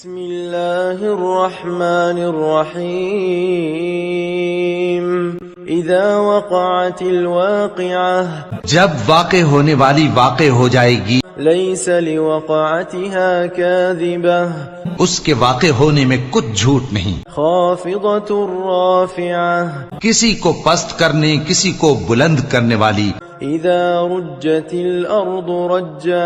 بسم اللہ الرحمن الرحیم اذا وقعت الواقعہ جب واقع ہونے والی واقع ہو جائے گی لیس لوقعتها کاذبہ اس کے واقع ہونے میں کچھ جھوٹ نہیں خافضۃ رافعہ کسی کو پست کرنے کسی کو بلند کرنے والی اذا رجت الارض رجا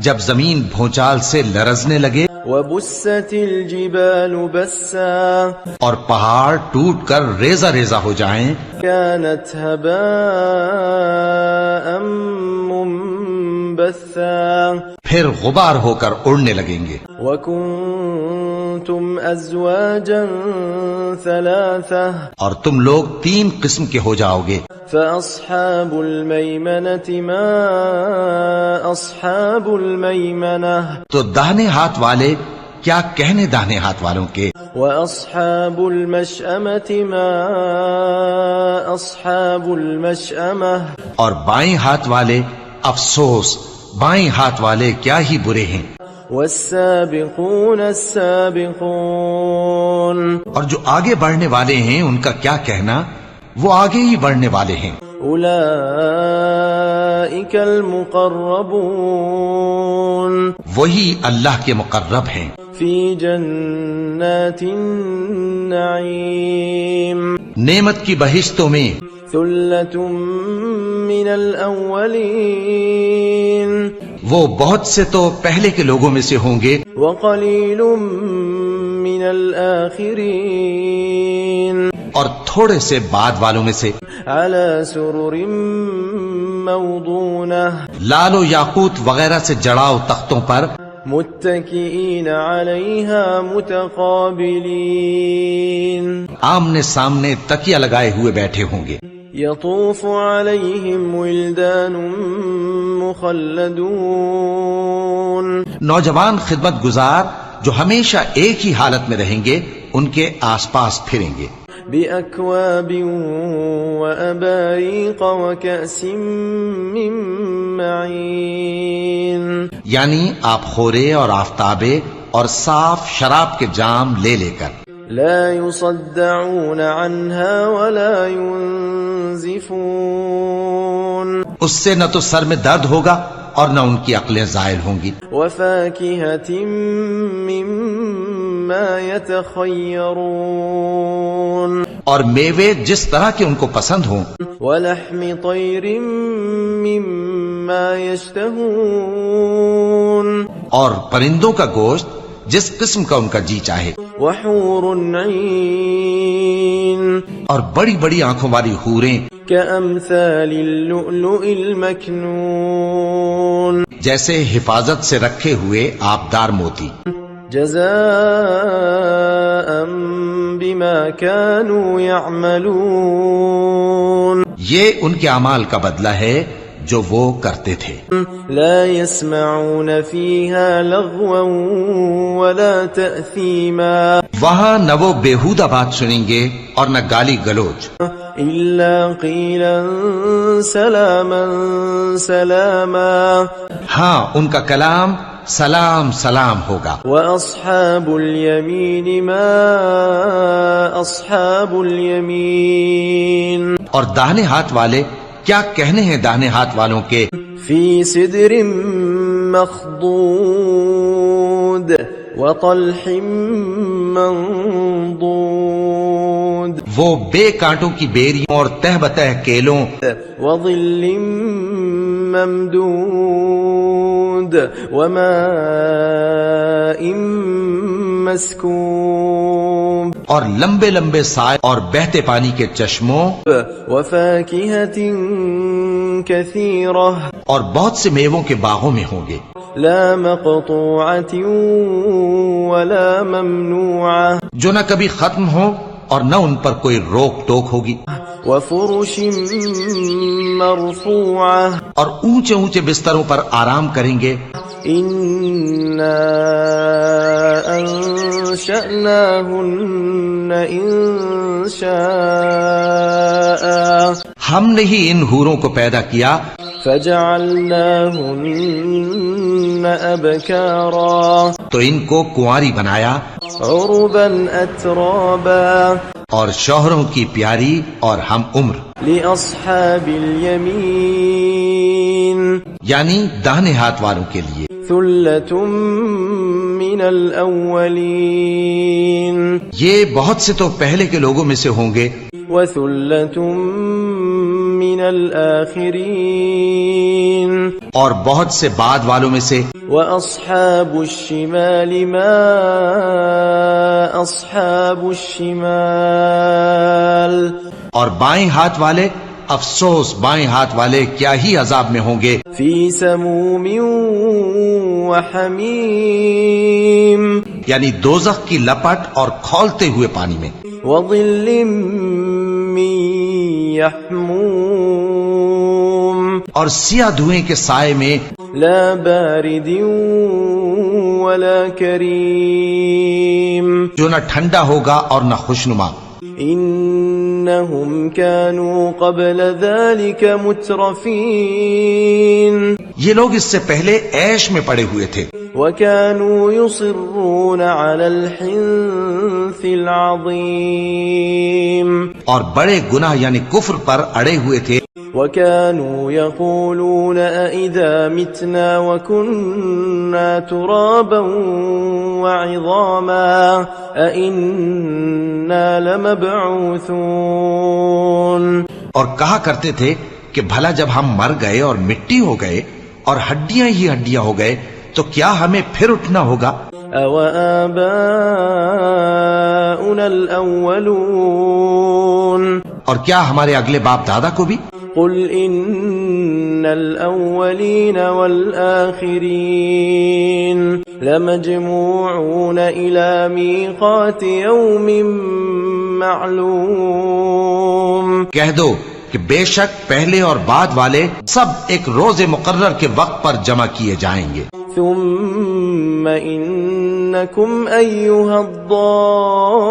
جب زمین بھونچال سے لرزنے لگے وبست الجبال بسا اور پہاڑ ٹوٹ کر ریزہ ریزہ ہو جائیں كانت هباء منبثا پھر غبار ہو کر اڑنے لگیں گے وكنتم ازواجا ثلاثة اور تم لوگ 3 قسم کے ہو جاؤ گے فاصحاب الميمنة ما اصحاب الميمنة تو داہنے ہاتھ والے کیا کہنے داہنے ہاتھ والوں کے واصحاب المشأمة ما اصحاب المشأمة اور بائیں ہاتھ والے افسوس بائیں ہاتھ والے کیا ہی برے ہیں والسابقون السابقون اور جو آگے بڑھنے والے ہیں ان کا کیا کہنا وہ آگے ہی بڑھنے والے ہیں اولئک المقربون وہی اللہ کے مقرب ہیں فی جنات النعیم نعمت کی بہشتوں میں ثلۃ من الاولین وہ بہت سے تو پہلے کے لوگوں میں سے ہوں گے وقلیل من الآخرین اور تھوڑے سے بعد والوں میں سے علی سرر موضونہ لال و یاقوت وغیرہ سے جڑاؤ تختوں پر متکئین علیہا متقابلین آمنے سامنے تکیہ لگائے ہوئے بیٹھے ہوں گے یطوف علیہم ولدان مخلدون نوجوان خدمت گزار جو ہمیشہ ایک ہی حالت میں رہیں گے ان کے آس پاس پھریں گے بأکواب وأباریق وکأس من معین یعنی آپ خورے اور آفتابے اور صاف شراب کے جام لے لے کر لا يصدعون عنها ولا ينزفون اس سے نہ تو سر میں درد ہوگا اور نہ ان کی عقلیں زائل ہوں گی وفاكهة مما يتخيرون اور میوے جس طرح کے ان کو پسند ہوں ولحم طير مما يشتهون اور پرندوں کا گوشت جس قسم کا ان کا جی چاہے وحور عین اور بڑی بڑی آنکھوں والی حوریں كأمثال اللؤلؤ المكنون جیسے حفاظت سے رکھے ہوئے آبدار موتی جزاء بما كانوا يعملون یہ ان کے اعمال کا بدلہ ہے جو وہ کرتے تھے لا يسمعون فيها لغوا ولا تأثيما وہاں نہ وہ بیہودہ بات سنیں گے اور نہ گالی گلوچ إلا قيلا سلاما سلاما ہاں ان کا کلام سلام سلام ہوگا وأصحاب اليمين ما أصحاب اليمين اور داہنے ہاتھ والے کیا کہنے ہیں داہنے ہاتھ والوں کے في سدر مخضود وطلح منضود وہ بے کانٹوں کی بیریوں اور تہ بتہ کیلوں وظل ممدود وماء مسكوب اور لمبے لمبے سائے اور بہتے پانی کے چشموں وفاكهة كثيرة اور بہت سے میووں کے باغوں میں ہوں گے لا مقطوعة ولا ممنوعة جو نہ کبھی ختم ہو اور نہ ان پر کوئی روک ٹوک ہوگی وفرش مرفوعة اور اونچے اونچے بستروں پر آرام کریں گے إنا أنشأناهن إنشاء ہم نے ہی ان حوروں کو پیدا کیا فجعلناهن أبكارا تو ان کو کنواری بنایا عربا اترابا اور شوہروں کی پیاری اور ہم عمر، لأصحاب اليمين یعنی داہنے ہاتھ والوں کے لیے، ثلة من الأولين یہ بہت سے تو پہلے کے لوگوں میں سے ہوں گے، وثلة من الآخرين اور بہت سے بعد والوں میں سے، وأصحاب الشمال ما أصحاب الشمال اور بائیں ہاتھ والے، افسوس بائیں ہاتھ والے کیا ہی عذاب میں ہوں گے، في سموم وحميم یعنی دوزخ کی لپٹ اور کھولتے ہوئے پانی میں، وظل من يحموم اور سیاہ دھوئیں کے سائے میں، لا بارد ولا كريم جو نہ ٹھنڈا ہوگا اور نہ خوشنما۔ إنهم كانوا قبل ذلك مترفين یہ لوگ اس سے پہلے عیش میں پڑے ہوئے تھے، وكانوا يصرون على الحنث العظيم اور بڑے گناہ یعنی کفر پر اڑے ہوئے تھے، وكانوا يقولون أئذا متنا وكنا ترابا وعظاما أئنا لمبعوثون اور کہا کرتے تھے کہ بھلا جب ہم مر گئے اور مٹی ہو گئے اور ہڈیاں ہی ہڈیاں ہو گئے تو کیا ہمیں پھر اٹھنا ہوگا؟ أَوَآبَاؤُنَا الْأَوَّلُونَ اور کیا ہمارے اگلے باپ دادا کو بھی؟ قل إن الأولين والآخرين لمجموعون إلى ميقات يوم معلوم کہہ دو کہ بے شک پہلے اور بعد والے سب ایک روز مقرر کے وقت پر جمع کیے جائیں گے، ثم إنكم أيها الضالون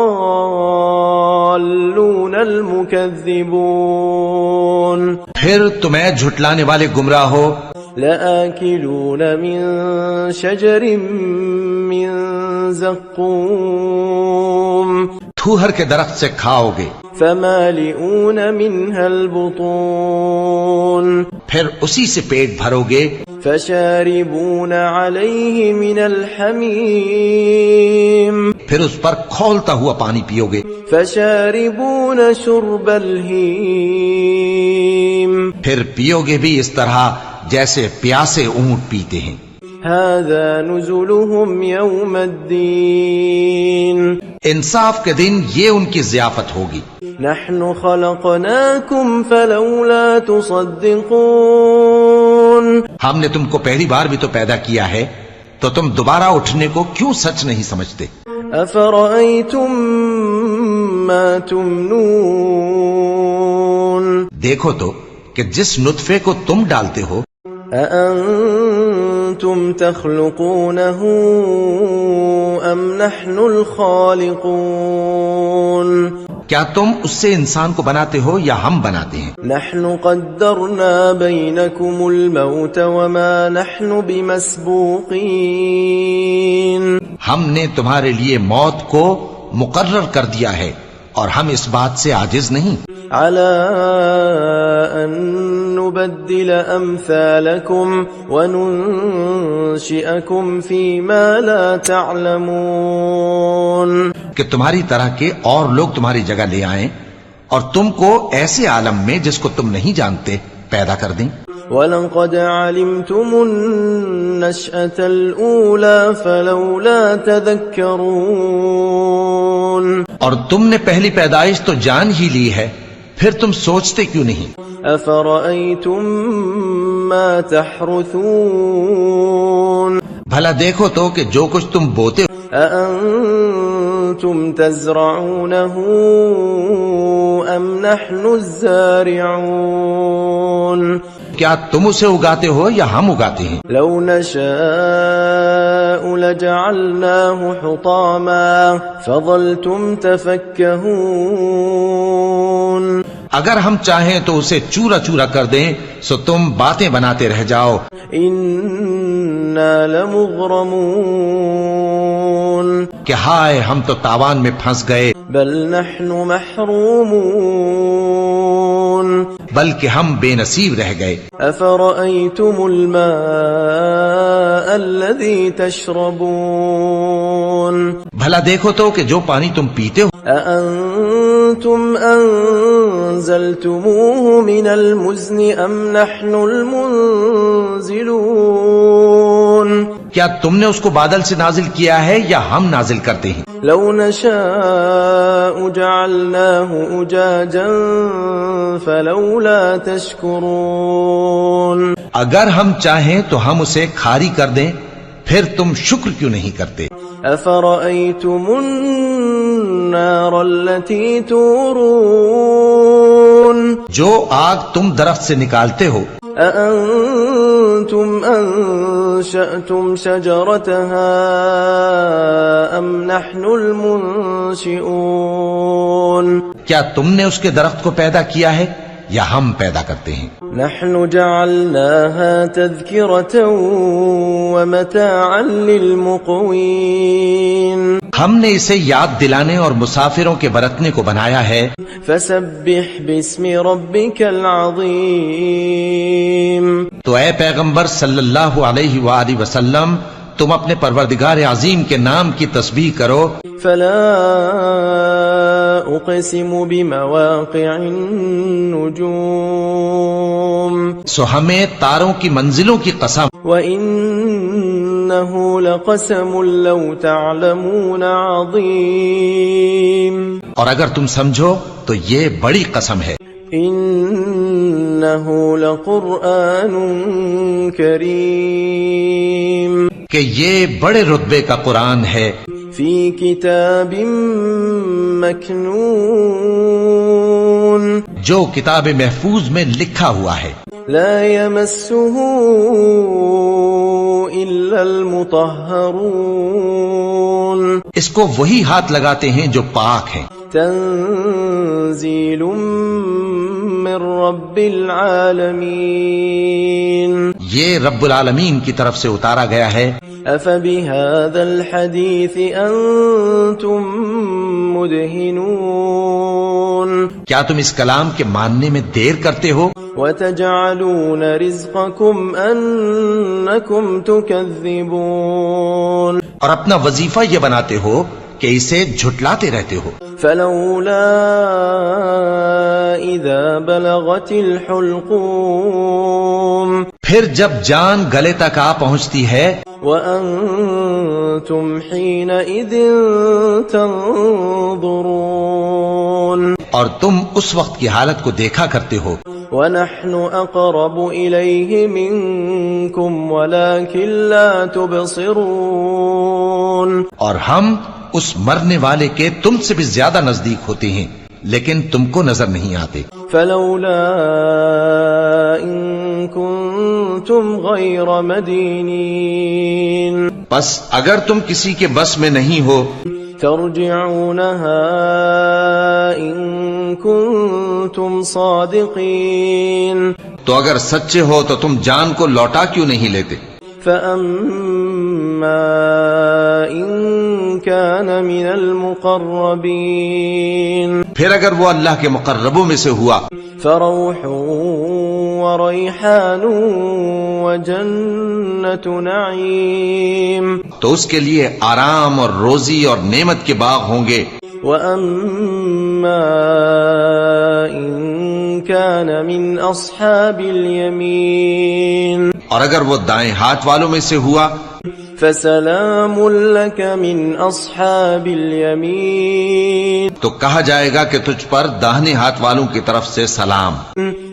المكذبون پھر تمہیں جھٹلانے والے گمراہ ہو، لآكلون من شجر من زقوم تھوہر کے درخت سے کھاؤ گے، فمالئون منها البطون پھر اسی سے پیٹ بھرو گے، فشاربون عليه من الحميم پھر اس پر کھولتا ہوا پانی پیو گے، فشاربون شرب الهيم پھر پیو گے بھی اس طرح جیسے پیاسے اونٹ پیتے ہیں۔ هذا نزلهم يوم الدين انصاف کے دن یہ ان کی ضیافت ہوگی۔ نحن خلقناكم فلولا تصدقون ہم نے تم کو پہلی بار بھی تو پیدا کیا ہے تو تم دوبارہ اٹھنے کو کیوں سچ نہیں سمجھتے؟ أفرأيتم ما تمنون دیکھو تو کہ جس نطفے کو تم ڈالتے ہو، أأنتم تخلقونه أم نحن الخالقون کیا تم اس سے انسان کو بناتے ہو یا ہم بناتے ہیں؟ نحن قدرنا بينكم الموت وما نحن بمسبوقين ہم نے تمہارے لیے موت کو مقرر کر دیا ہے اور ہم اس بات سے عاجز نہیں، على أن نبدل أمثالكم وننشئكم فيما لا تعلمون کہ تمہاری طرح کے اور لوگ تمہاری جگہ لے آئیں اور تم کو ایسے عالم میں جس کو تم نہیں جانتے پیدا کر دیں۔ وَلَقَدْ عَلِمْتُمُ النَّشْأَةَ الْأُولَى فَلَوْلَا تَذَكَّرُونَ اور تم نے پہلی پیدائش تو جان ہی لی ہے، پھر تم سوچتے کیوں نہیں؟ أَفَرَأَيْتُم مَّا تَحْرُثُونَ بھلا دیکھو تو کہ جو کچھ تم بوتے ہو، أَأَنتُمْ تَزْرَعُونَهُ أَمْ نَحْنُ الزَّارِعُونَ کیا تم اسے اگاتے ہو یا ہم اگاتے ہیں؟ لو نشاء لجعلناه حطاما فظلتم تفكهون اگر ہم چاہیں تو اسے چورا چورا کر دیں سو تم باتیں بناتے رہ جاؤ. إنا لمغرمون کہ ہائے ہم تو تاوان میں پھنس گئے. بل نحن محرومون بلکہ ہم بے نصیب رہ گئے. أفرأيتم الماء الذي تشربون بھلا دیکھو تو کہ جو پانی تم پیتے ہو أأنتم أنزلتموه من المزن أم نحن المنزلون کیا تم نے اس کو بادل سے نازل کیا ہے یا ہم نازل کرتے ہیں؟ لو نشاء جعلناه أجاجا فلولا تشكرون اگر ہم چاہیں تو ہم اسے کھاری کر دیں پھر تم شکر کیوں نہیں کرتے؟ أفرأيتم النار التي تورون جو آگ تم درخت سے نکالتے ہو أأنتم أنشأتم شجرتها أم نحن المنشئون کیا تم نے اس کے درخت کو پیدا کیا ہے یا ہم پیدا کرتے ہیں؟ نحن جعلناها تذكرة ومتاعا للمقوين ہم نے اسے یاد دلانے اور مسافروں کے برتنے کو بنایا ہے. فسبح باسم ربك العظيم تو اے پیغمبر صلی اللہ علیہ وآلہ وسلم تم اپنے پروردگار عظیم کے نام کی تسبیح کرو. فلا أقسم بمواقع النجوم سو ہمیں تاروں کی منزلوں کی قسم. وإنه لقسم لو تعلمون عظيم اور اگر تم سمجھو تو یہ بڑی قسم ہے. إنه لقرآن كريم کہ یہ بڑے رتبے کا قرآن ہے. في كتاب مكنون جو کتاب محفوظ میں لکھا ہوا ہے. لا يمسه إلا المطهرون اس کو وہی ہاتھ لگاتے ہیں جو پاک ہیں. تنزيل من رب العالمين یہ رب العالمین کی طرف سے اتارا گیا ہے. أفبهذا الحديث أنتم مدهنون کیا تم اس کلام کے ماننے میں دیر کرتے ہو؟ وتجعلون رزقكم أنكم تكذبون اور اپنا وظیفہ یہ بناتے ہو کہ اسے جھٹلاتے رہتے ہو. فلولا إذا بلغت الحلقوم پھر جب جان گلے تک آ پہنچتی ہے وأنتم حينئذ تنظرون اور تم اس وقت کی حالت کو دیکھا کرتے ہو. ونحن أقرب إليه منكم ولكن لا تبصرون اور ہم اس مرنے والے کے تم سے بھی زیادہ نزدیک ہوتے ہیں لیکن تم کو نظر نہیں آتے. فلولا إن كنتم غير مدينين بس اگر تم کسی کے بس میں نہیں ہو ترجعونها إن كنتم صادقين تو اگر سچے ہو تو تم جان کو لوٹا کیوں نہیں لیتے؟ فأما إن كان من المقربين پھر اگر وہ اللہ کے مقربوں میں سے ہوا فروح وريحان وجنة نعيم تو اس کے لیے آرام اور روزی اور نعمت کے باغ ہوں گے. وأما إن كان من أصحاب اليمين اور اگر وہ دائیں ہاتھ والوں میں سے ہوا فسلام لك من أصحاب اليمين تو کہا جائے گا کہ تجھ پر داہنے ہاتھ والوں کی طرف سے سلام.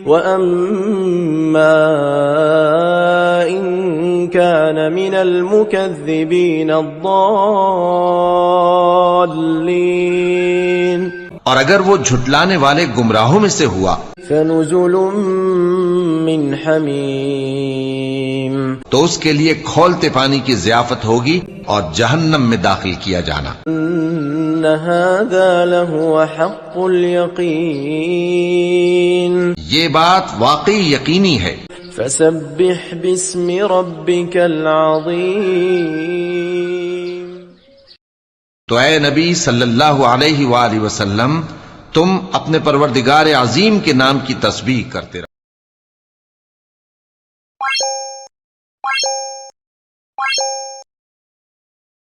وأما إن كان من المكذبين الضالين اور اگر وہ جھٹلانے والے گمراہوں میں سے ہوا فنزل من حمیم تو اس کے لیے کھولتے پانی کی ضیافت ہوگی اور جہنم میں داخل کیا جانا. إن هذا لهو حق اليقين یہ بات واقعی یقینی ہے. فسبح باسم ربك العظيم. تو اے نبی صلی اللہ علیہ وآلہ وسلم تم اپنے پروردگار عظیم کے نام کی تسبیح کرتے رہو.